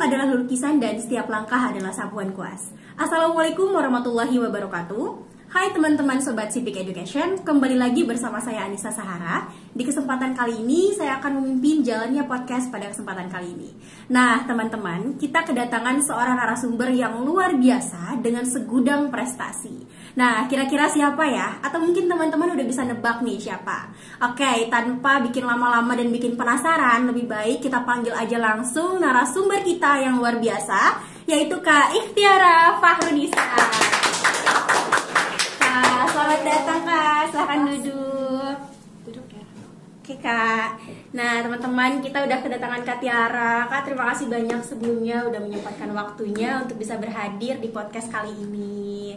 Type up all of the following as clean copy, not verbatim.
adalah lukisan dan setiap langkah adalah sapuan kuas. Assalamualaikum warahmatullahi wabarakatuh. Hai teman-teman Sobat Civic Education, kembali lagi bersama saya Anissa Sahara. Di kesempatan kali ini saya akan memimpin jalannya podcast pada kesempatan kali ini. Nah teman-teman, kita kedatangan seorang narasumber yang luar biasa dengan segudang prestasi. Nah kira-kira siapa ya? Atau mungkin teman-teman udah bisa nebak nih siapa? Oke, tanpa bikin lama-lama dan bikin penasaran, lebih baik kita panggil aja langsung narasumber kita yang luar biasa, yaitu Kak Ikhtiara Fahrunisa. Selamat datang Kak, silahkan duduk. Duduk ya. Oke Kak. Nah teman-teman, kita udah kedatangan Kak Tiara. Kak, terima kasih banyak sebelumnya udah menyempatkan waktunya untuk bisa berhadir di podcast kali ini.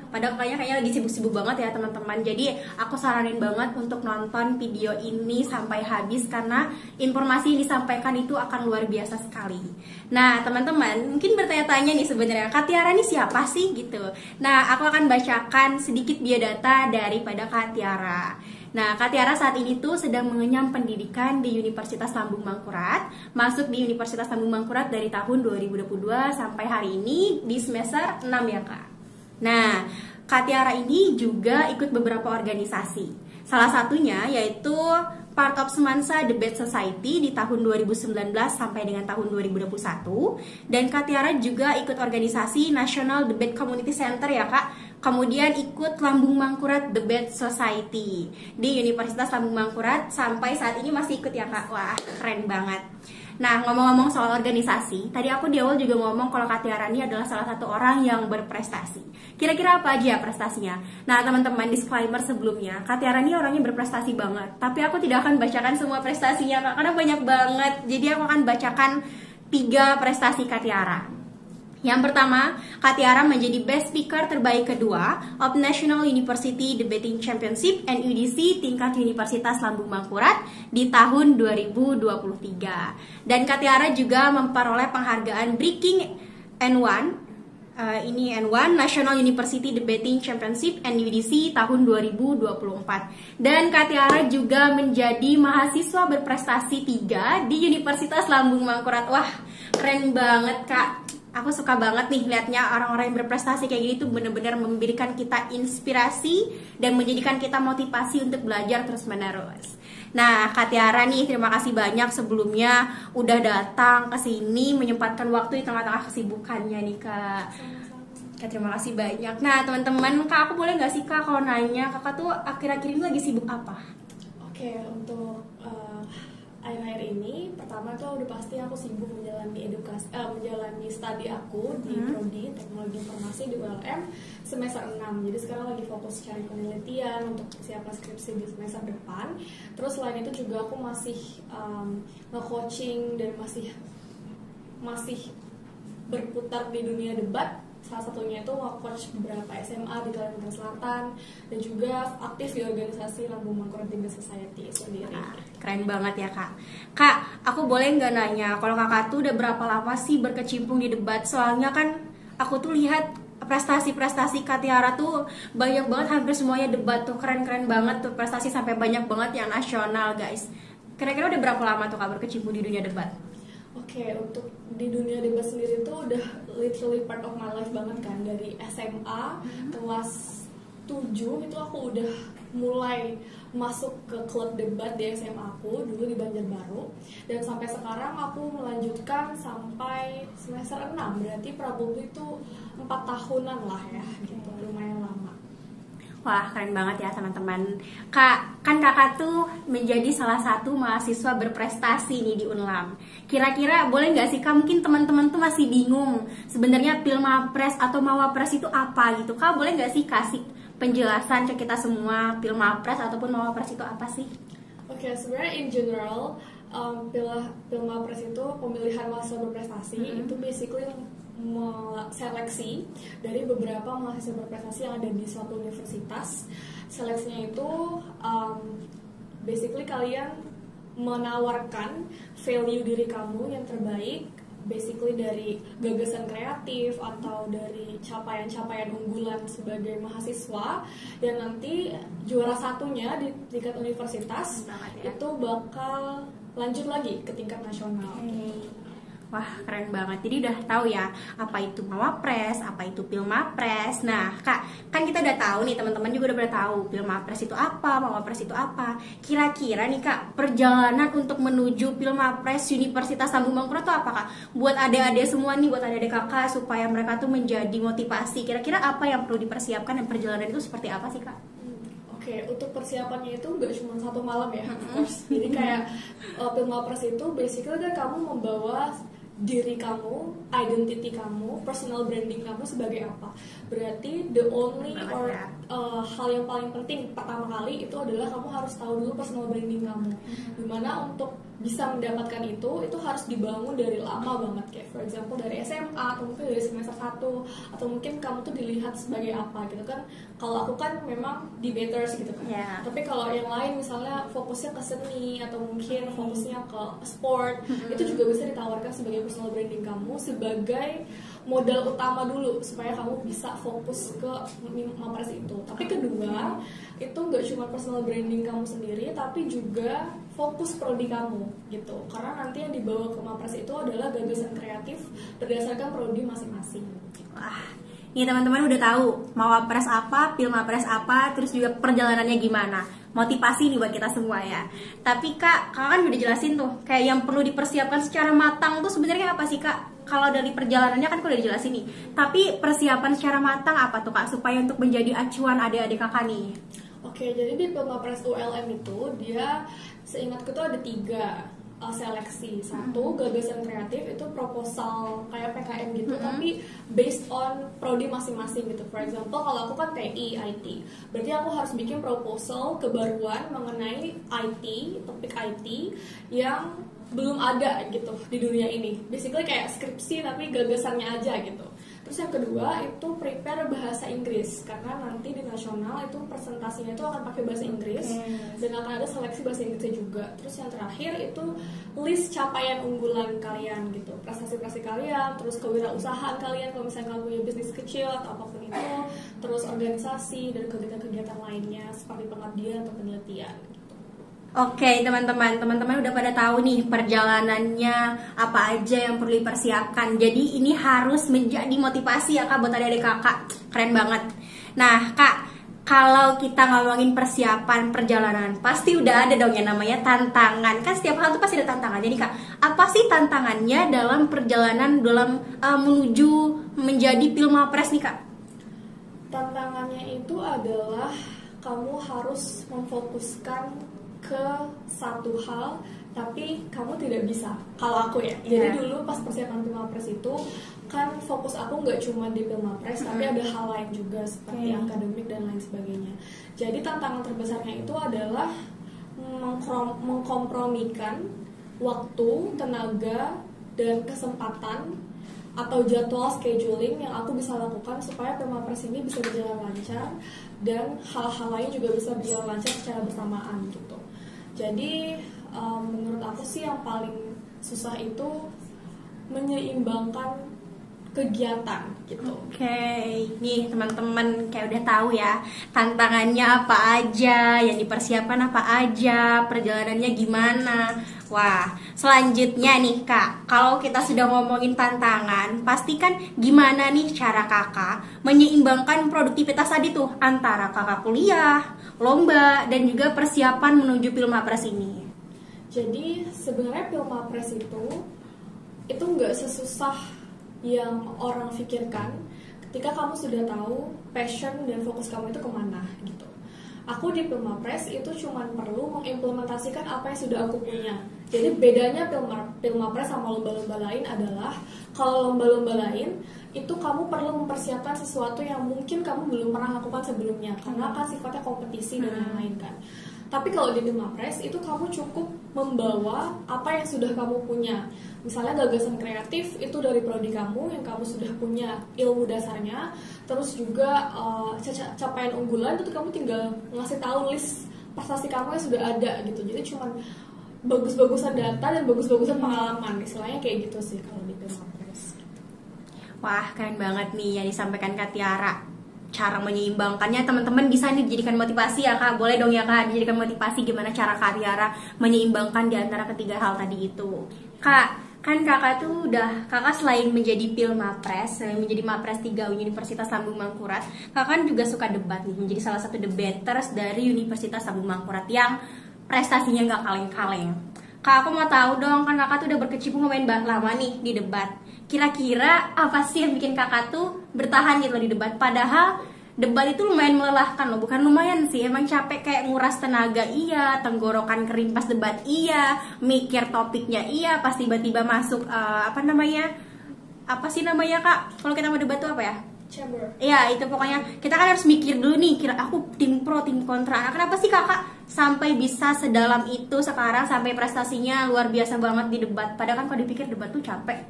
Padahal kayaknya lagi sibuk-sibuk banget ya teman-teman. Jadi aku saranin banget untuk nonton video ini sampai habis karena informasi yang disampaikan itu akan luar biasa sekali. Nah teman-teman mungkin bertanya-tanya nih sebenarnya Kak Tiara ini siapa sih gitu. Nah aku akan bacakan sedikit biodata daripada Kak Tiara. Nah, Kak Tiara saat ini tuh sedang mengenyam pendidikan di Universitas Lambung Mangkurat. Masuk di Universitas Lambung Mangkurat dari tahun 2022 sampai hari ini di semester 6 ya Kak. Nah, Kak Tiara ini juga ikut beberapa organisasi. Salah satunya yaitu Part of Semansa Debate Society di tahun 2019 sampai dengan tahun 2021. Dan Kak Tiara juga ikut organisasi National Debate Community Center ya Kak. Kemudian ikut Lambung Mangkurat Debate Society di Universitas Lambung Mangkurat sampai saat ini masih ikut ya Kak. Wah, keren banget. Nah, ngomong-ngomong soal organisasi, tadi aku di awal juga ngomong kalau Kak Tiara ini adalah salah satu orang yang berprestasi. Kira-kira apa aja prestasinya? Nah, teman-teman, disclaimer sebelumnya, Kak Tiara ini orangnya berprestasi banget. Tapi aku tidak akan bacakan semua prestasinya, Kak, karena banyak banget. Jadi aku akan bacakan 3 prestasi Kak Tiara. Yang pertama, Kak Tiara menjadi Best Speaker terbaik kedua of National University Debating Championship NUDC tingkat Universitas Lambung Mangkurat di tahun 2023. Dan Kak Tiara juga memperoleh penghargaan Breaking N1 N1 National University Debating Championship NUDC tahun 2024. Dan Kak Tiara juga menjadi mahasiswa berprestasi 3 di Universitas Lambung Mangkurat. Wah, keren banget Kak. Aku suka banget nih liatnya orang-orang yang berprestasi kayak gini tuh bener-bener memberikan kita inspirasi dan menjadikan kita motivasi untuk belajar terus-menerus. Nah, Kak Tiara nih terima kasih banyak sebelumnya udah datang ke sini menyempatkan waktu di tengah-tengah kesibukannya nih Kak. Kak, terima kasih banyak. Nah, teman-teman, Kak, aku boleh nggak sih Kak kalau nanya Kakak tuh akhir-akhir ini lagi sibuk apa? Oke, untuk akhir-akhir ini pertama tuh udah pasti aku sibuk menjalani menjalani studi aku di Prodi Teknologi Informasi di ULM semester 6. Jadi sekarang lagi fokus cari penelitian untuk siapa skripsi di semester depan. Terus selain itu juga aku masih nge-coaching dan masih berputar di dunia debat. Salah satunya itu coach beberapa SMA di Kalimantan Selatan dan juga aktif di organisasi Lambung Mangkurat Debate Society sendiri. Keren banget ya Kak. Kak, aku boleh nggak nanya kalau Kakak tuh udah berapa lama sih berkecimpung di debat? Soalnya kan aku tuh lihat prestasi-prestasi Kak Tiara tuh banyak banget, hampir semuanya debat tuh, keren-keren banget tuh prestasi sampai banyak banget yang nasional guys. Kira-kira udah berapa lama tuh Kak berkecimpung di dunia debat? Oke, untuk di dunia debat sendiri tuh udah literally part of my life banget kan. Dari SMA kelas 7 itu aku udah mulai masuk ke klub debat di SMA aku dulu di Banjarbaru. Dan sampai sekarang aku melanjutkan sampai semester 6. Berarti probably itu 4 tahunan lah ya gitu, lumayan lama. Wah, keren banget ya teman-teman. Kak, kan Kakak tuh menjadi salah satu mahasiswa berprestasi nih di Unlam. Kira-kira boleh nggak sih Kak, mungkin teman-teman tuh masih bingung sebenarnya Pilmapres atau Mawapres itu apa gitu. Kak, boleh nggak sih kasih penjelasan ke kita semua Pilmapres ataupun Mawapres itu apa sih? Oke, sebenarnya in general Pilmapres itu pemilihan mahasiswa berprestasi itu basically seleksi dari beberapa mahasiswa berprestasi yang ada di suatu universitas. Seleksinya itu basically kalian menawarkan value diri kamu yang terbaik, basically dari gagasan kreatif atau dari capaian-capaian unggulan sebagai mahasiswa, dan nanti juara satunya di tingkat universitas itu bakal lanjut lagi ke tingkat nasional. Wah, keren banget. Jadi udah tahu ya apa itu Mawapres, apa itu Pilmapres. Nah, Kak, kan kita udah tahu nih, teman-teman juga udah pada tahu Pilmapres itu apa, Mawapres itu apa. Kira-kira nih Kak, perjalanan untuk menuju Pilmapres Universitas Lambung Mangkurat itu apa Kak? Buat adik-adik semua nih, buat adik-adik Kakak supaya mereka tuh menjadi motivasi. Kira-kira apa yang perlu dipersiapkan dan perjalanan itu seperti apa sih Kak? Oke, untuk persiapannya itu nggak cuma 1 malam ya, of course. Jadi kayak Pilmapres itu basically kan kamu membawa diri kamu, identity kamu, personal branding kamu sebagai apa. Berarti the only or hal yang paling penting pertama kali itu adalah kamu harus tahu dulu personal branding kamu. Dimana untuk bisa mendapatkan itu harus dibangun dari lama banget, kayak for example dari SMA atau mungkin dari semester 1, atau mungkin kamu tuh dilihat sebagai apa gitu kan. Kalau aku kan memang debaters gitu kan, tapi kalau yang lain misalnya fokusnya ke seni atau mungkin fokusnya ke sport, itu juga bisa ditawarkan sebagai personal branding kamu sebagai modal utama dulu supaya kamu bisa fokus ke Mapres itu. Tapi kedua, itu nggak cuma personal branding kamu sendiri, tapi juga fokus prodi kamu gitu. Karena nanti yang dibawa ke Mapres itu adalah gagasan kreatif berdasarkan prodi masing-masing. Wah, nih teman-teman udah tahu Mawapres apa, Pilmapres apa, terus juga perjalanannya gimana. Motivasi nih buat kita semua ya. Tapi Kak kan udah jelasin tuh kayak yang perlu dipersiapkan secara matang tuh sebenarnya apa sih Kak? Kalau dari perjalanannya kan udah dijelasin nih. Tapi persiapan secara matang apa tuh Kak supaya untuk menjadi acuan adik-adik Kakak nih? Oke, jadi di Pilmapres ULM itu dia seingatku tuh ada 3 seleksi. Satu, gagasan kreatif, itu proposal kayak PKM gitu, tapi based on prodi masing-masing gitu. For example, kalau aku kan TI, IT, berarti aku harus bikin proposal kebaruan mengenai IT, topik IT yang belum ada gitu di dunia ini. Basically kayak skripsi tapi gagasannya aja gitu. Terus yang kedua itu prepare bahasa Inggris, karena nanti di nasional itu presentasinya itu akan pakai bahasa Inggris, dan akan ada seleksi bahasa Inggrisnya juga. Terus yang terakhir itu list capaian unggulan kalian gitu, prestasi-prestasi kalian, terus kewirausahaan kalian kalau misalnya kamu punya bisnis kecil atau apapun itu, terus organisasi dan kegiatan-kegiatan lainnya seperti pengabdian atau penelitian. Oke teman-teman udah pada tahu nih perjalanannya apa aja yang perlu dipersiapkan. Jadi ini harus menjadi motivasi ya Kak buat adik-adik Kakak. Keren banget. Nah Kak, kalau kita ngomongin persiapan perjalanan, pasti udah ada dong yang namanya tantangan. Kan setiap hal tuh pasti ada tantangan. Jadi Kak, apa sih tantangannya dalam perjalanan menuju menjadi Pilmapres nih Kak? Tantangannya itu adalah kamu harus memfokuskan ke satu hal, tapi kamu tidak bisa. Kalau aku ya, jadi dulu pas persiapan Pilmapres itu kan fokus aku nggak cuma di Pilmapres, tapi ada hal lain juga seperti akademik dan lain sebagainya. Jadi tantangan terbesarnya itu adalah mengkompromikan waktu, tenaga, dan kesempatan atau jadwal scheduling yang aku bisa lakukan supaya Pilmapres ini bisa berjalan lancar dan hal-hal lain juga bisa berjalan lancar secara bersamaan gitu. Jadi menurut aku sih yang paling susah itu menyeimbangkan kegiatan gitu. Oke, nih teman-teman kayak udah tahu ya tantangannya apa aja, yang dipersiapkan apa aja, perjalanannya gimana. Wah, selanjutnya nih Kak, kalau kita sudah ngomongin tantangan, pastikan gimana nih cara Kakak menyeimbangkan produktivitas tadi tuh antara Kakak kuliah, lomba, dan juga persiapan menuju Pilmapres ini. Jadi sebenarnya Pilmapres itu nggak sesusah yang orang pikirkan ketika kamu sudah tahu passion dan fokus kamu itu kemana gitu. Aku di Pilmapres itu cuma perlu mengimplementasikan apa yang sudah aku punya. Jadi bedanya Pilmapres sama lomba-lomba lain adalah kalau lomba-lomba lain itu kamu perlu mempersiapkan sesuatu yang mungkin kamu belum pernah lakukan sebelumnya, karena kan sifatnya kompetisi dan lain-lain kan. Tapi kalau di Pilmapres itu kamu cukup membawa apa yang sudah kamu punya. Misalnya gagasan kreatif itu dari prodi kamu yang kamu sudah punya ilmu dasarnya, terus juga capaian unggulan itu kamu tinggal ngasih tahu list prestasi kamu yang sudah ada gitu. Jadi cuma bagus-bagusan data dan bagus-bagusan pengalaman, istilahnya kayak gitu sih kalau di Pilmapres. Wah, keren banget nih yang disampaikan Kak Tiara. Cara menyeimbangkannya teman-teman bisa nih dijadikan motivasi ya Kak. Boleh dong ya Kak dijadikan motivasi gimana cara Kak Tiara menyeimbangkan di antara ketiga hal tadi itu. Kak, Kan kakak selain menjadi Pilmapres, selain menjadi Mapres 3 Universitas Lambung Mangkurat, kakak kan juga suka debat nih, menjadi salah satu debaters dari Universitas Lambung Mangkurat yang prestasinya nggak kaleng-kaleng. Kak, aku mau tahu dong, kan kakak tuh udah berkecimpung lumayan lama nih di debat. Kira-kira apa sih yang bikin kakak tuh bertahan gitu loh di debat? Padahal debat itu lumayan melelahkan loh, bukan lumayan sih, emang capek, kayak nguras tenaga iya, tenggorokan kering pas debat iya, mikir topiknya iya, pas tiba-tiba masuk apa sih namanya kak, kalau kita mau debat tuh apa ya? Chamber. Iya itu pokoknya kita kan harus mikir dulu nih, kira aku tim pro tim kontra. Nah, kenapa sih kakak sampai bisa sedalam itu sekarang, sampai prestasinya luar biasa banget di debat? Padahal kan kalau dipikir debat tuh capek.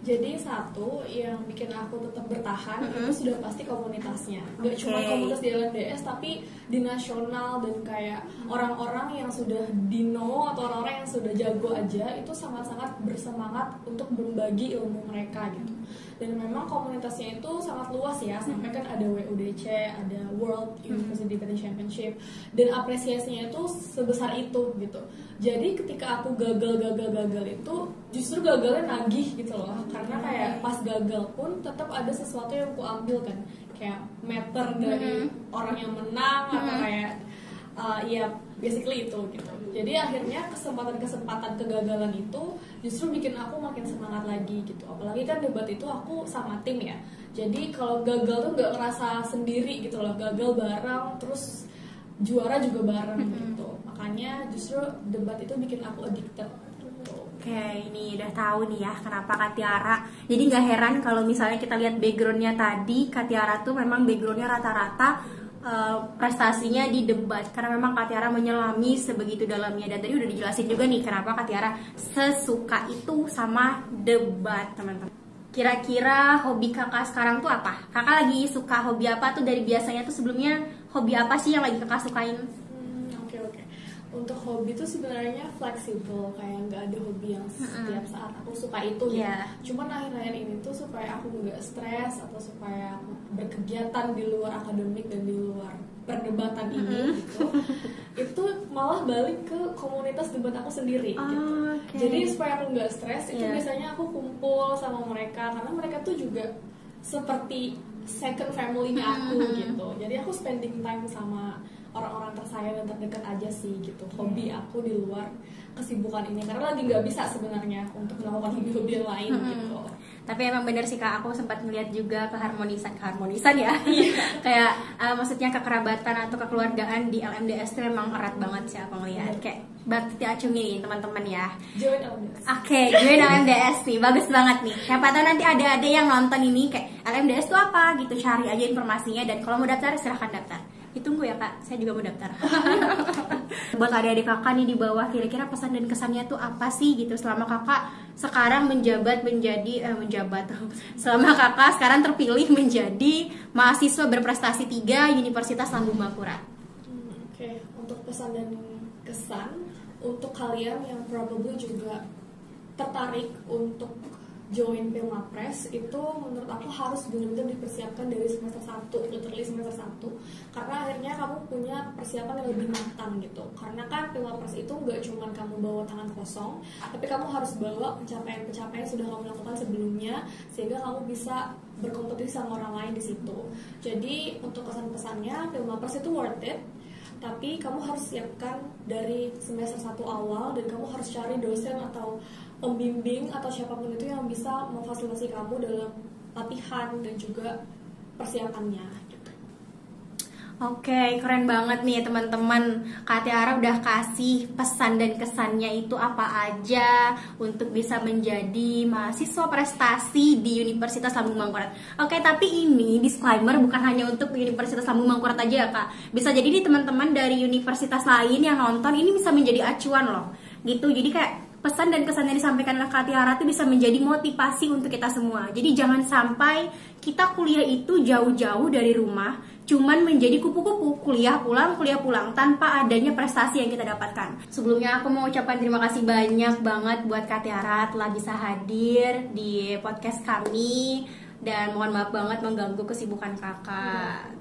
Jadi satu yang bikin aku tetap bertahan itu sudah pasti komunitasnya. Gak cuma komunitas di LMDS tapi di nasional, dan kayak orang-orang yang sudah dino atau orang-orang yang sudah jago aja itu sangat-sangat bersemangat untuk berbagi ilmu mereka gitu. Dan memang komunitasnya itu sangat luas ya, sampai kan ada WUDC, ada World University Debate Championship, dan apresiasinya itu sebesar itu gitu. Jadi ketika aku gagal itu justru gagalnya nagih gitu loh, karena kayak pas gagal pun tetap ada sesuatu yang aku ambil kan, kayak meter dari orang yang menang atau kayak ya basically itu gitu. Jadi akhirnya kesempatan kegagalan itu justru bikin aku makin semangat lagi gitu. Apalagi kan debat itu aku sama tim ya, jadi kalau gagal tuh nggak ngerasa sendiri gitu loh, gagal bareng terus juara juga bareng gitu. Makanya justru debat itu bikin aku addicted gitu. Oke, ini udah tahu nih ya kenapa Kak Tiara. Jadi nggak heran kalau misalnya kita lihat backgroundnya tadi, Kak Tiara tuh memang backgroundnya rata-rata prestasinya di debat, karena memang Kak Tiara menyelami sebegitu dalamnya. Dan tadi udah dijelasin juga nih kenapa Kak Tiara sesuka itu sama debat, teman-teman. Kira-kira hobi kakak sekarang tuh apa? Kakak lagi suka hobi apa tuh dari biasanya tuh sebelumnya? Hobi apa sih yang lagi kakak sukain? Oke. Untuk hobi tuh sebenarnya fleksibel, kayak nggak ada hobi yang setiap saat aku suka itu gitu. Cuman akhir-akhir ini tuh supaya aku nggak stres atau supaya aku berkegiatan di luar akademik dan di luar perdebatan ini gitu, itu malah balik ke komunitas debat aku sendiri gitu. Jadi supaya aku nggak stres itu biasanya aku kumpul sama mereka, karena mereka tuh juga seperti second family-nya aku gitu. Jadi aku spending time sama orang-orang tersayang dan terdekat aja sih gitu. Hobi aku di luar kesibukan ini, karena lagi nggak bisa sebenarnya untuk melakukan hobi-hobi yang lain gitu. Tapi emang bener sih Kak, aku sempat melihat juga keharmonisan ya. Kayak maksudnya kekerabatan atau kekeluargaan di LMDS itu memang erat banget sih aku ngeliat. Kayak bakti acungi teman-teman ya. Join LMDS. Oke, join LMDS nih, bagus banget nih. Siapa tahu nanti ada yang nonton ini kayak LMDS itu apa gitu, cari aja informasinya, dan kalau mau daftar silahkan daftar. Ditunggu ya Kak, saya juga mau daftar. Buat adik-adik kakak nih di bawah, kira-kira pesan dan kesannya tuh apa sih gitu selama kakak sekarang selama kakak sekarang terpilih menjadi mahasiswa berprestasi 3 Universitas Lambung Mangkurat. Oke, untuk pesan dan kesan untuk kalian yang probably juga tertarik untuk join Pilmapres, itu menurut aku harus benar-benar dipersiapkan dari semester 1, literally semester 1, karena akhirnya kamu punya persiapan yang lebih matang gitu. Karena kan Pilmapres itu nggak cuma kamu bawa tangan kosong, tapi kamu harus bawa pencapaian-pencapaian yang sudah kamu lakukan sebelumnya, sehingga kamu bisa berkompetisi sama orang lain di situ. Jadi untuk kesan-pesannya, Pilmapres itu worth it, tapi kamu harus siapkan dari semester 1 awal, dan kamu harus cari dosen atau pembimbing atau siapapun itu yang bisa memfasilitasi kamu dalam latihan dan juga persiapannya gitu. Oke, keren banget nih teman-teman. Kak Tiara udah kasih pesan dan kesannya itu apa aja untuk bisa menjadi mahasiswa prestasi di Universitas Lambung Mangkurat. Oke, tapi ini disclaimer bukan hanya untuk Universitas Lambung Mangkurat aja ya Kak. Bisa jadi nih teman-teman dari universitas lain yang nonton ini bisa menjadi acuan loh. Gitu, jadi kayak pesan dan kesan yang disampaikan oleh Kak Tiara itu bisa menjadi motivasi untuk kita semua. Jadi jangan sampai kita kuliah itu jauh-jauh dari rumah, cuman menjadi kupu-kupu, kuliah pulang tanpa adanya prestasi yang kita dapatkan. Sebelumnya aku mau ucapkan terima kasih banyak banget buat Kak Tiara telah bisa hadir di podcast kami, dan mohon maaf banget mengganggu kesibukan kakak.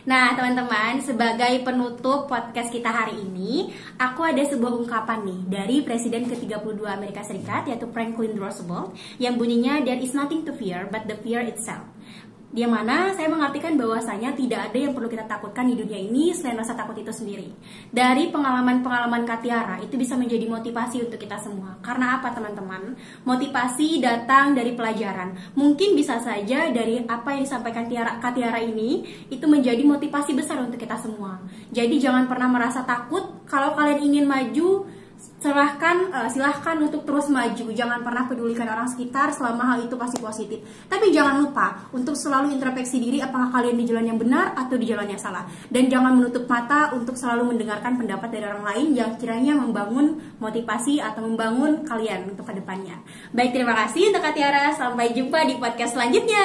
Nah, teman-teman, sebagai penutup podcast kita hari ini, aku ada sebuah ungkapan nih dari Presiden ke-32 Amerika Serikat, yaitu Franklin Roosevelt, yang bunyinya, "There is nothing to fear but the fear itself." Di mana saya mengartikan bahwasanya tidak ada yang perlu kita takutkan di dunia ini selain rasa takut itu sendiri. Dari pengalaman-pengalaman Kak Tiara itu bisa menjadi motivasi untuk kita semua. Karena apa, teman-teman? Motivasi datang dari pelajaran. Mungkin bisa saja dari apa yang disampaikan Kak Tiara ini itu menjadi motivasi besar untuk kita semua. Jadi jangan pernah merasa takut. Kalau kalian ingin maju, silahkan untuk terus maju. Jangan pernah pedulikan orang sekitar selama hal itu pasti positif. Tapi jangan lupa untuk selalu introspeksi diri, apakah kalian di jalan yang benar atau di jalan yang salah. Dan jangan menutup mata untuk selalu mendengarkan pendapat dari orang lain yang kiranya membangun motivasi atau membangun kalian untuk kedepannya. Baik, terima kasih untuk Kak Tiara. Sampai jumpa di podcast selanjutnya.